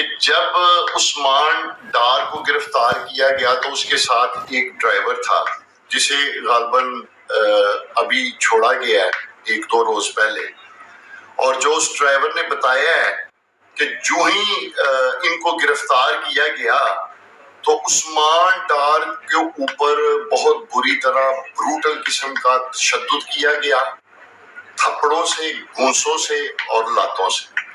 کہ جب عثمان ڈار کو گرفتار کیا گیا تو اس کے ساتھ ایک ڈرائیور تھا جسے غالباً ابھی چھوڑا گیا ہے 1-2 روز پہلے، اور جو اس ڈرائیور نے بتایا ہے کہ جو ہی ان کو گرفتار کیا گیا تو عثمان ڈار کے اوپر بہت بری طرح بروٹل قسم کا تشدد کیا گیا، تھپڑوں سے، گونسوں سے اور لاتوں سے۔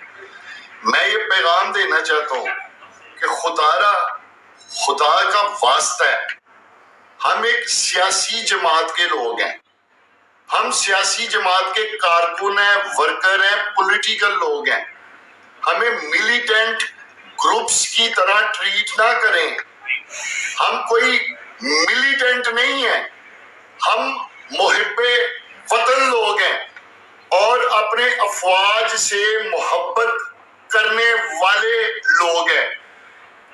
میں یہ پیغام دینا چاہتا ہوں کہ خدا کا واسطہ ہے، ہم ایک سیاسی جماعت کے لوگ ہیں، ہم سیاسی جماعت کے کارکن ہیں، ورکر ہیں، پولیٹیکل لوگ ہیں، ہمیں ملیٹنٹ گروپس کی طرح ٹریٹ نہ کریں۔ ہم کوئی ملیٹنٹ نہیں ہیں، ہم محب وطن لوگ ہیں اور اپنے افواج سے محبت کرنے والے لوگ ہیں۔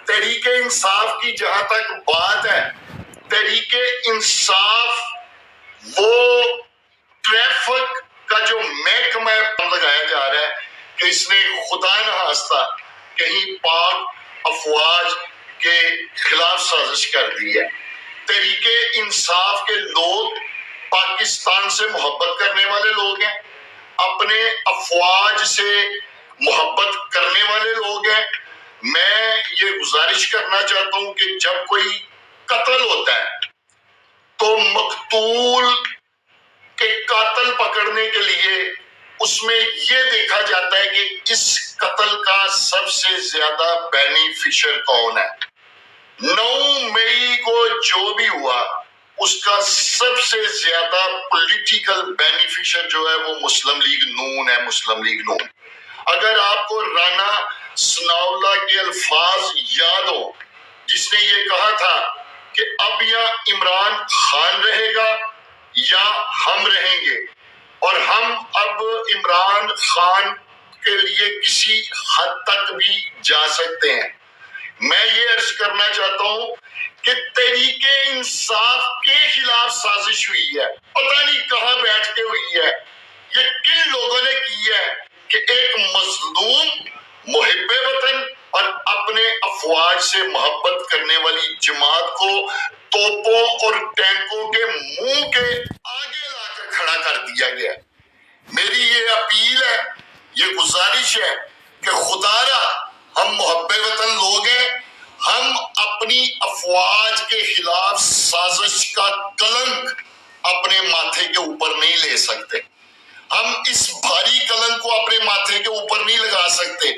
تحریک انصاف کی جہاں تک بات ہے، تحریک انصاف وہ ٹریفک کا جو محکمہ لگایا جا رہا ہے کہ اس نے خدا نخواستہ کہیں پاک افواج کے خلاف سازش کر دی ہے۔ تحریک انصاف کے لوگ پاکستان سے محبت کرنے والے لوگ ہیں، اپنے افواج سے محبت کرنے والے لوگ ہیں۔ میں یہ گزارش کرنا چاہتا ہوں کہ جب کوئی قتل ہوتا ہے تو مقتول کے قاتل پکڑنے کے لیے اس میں یہ دیکھا جاتا ہے کہ اس قتل کا سب سے زیادہ بینیفیشر کون ہے۔ 9 مئی کو جو بھی ہوا اس کا سب سے زیادہ پولیٹیکل بینیفیشر جو ہے وہ مسلم لیگ نون ہے، مسلم لیگ نون۔ اگر آپ کو رانا ثناء اللہ کے الفاظ یاد ہو جس نے یہ کہا تھا کہ اب یا عمران خان رہے گا یا ہم رہیں گے، اور ہم اب عمران خان کے لیے کسی حد تک بھی جا سکتے ہیں۔ میں یہ عرض کرنا چاہتا ہوں کہ تحریک انصاف کے خلاف سازش ہوئی ہے، پتہ نہیں کہاں بیٹھ کے ہوئی ہے، یہ کن لوگوں نے کی ہے کہ ایک مظلوم محب وطن اور اپنے افواج سے محبت کرنے والی جماعت کو توپوں اور ٹینکوں کے منہ کے آگے لا کر کھڑا کر دیا گیا۔ میری یہ اپیل ہے، یہ گزارش ہے کہ خدا را ہم محب وطن لوگ ہیں، ہم اپنی افواج کے خلاف سازش کا کلنک اپنے ماتھے کے اوپر نہیں لے سکتے، ہم اس بھاری کلنک کو اپنے ماتھے کے اوپر نہیں لگا سکتے۔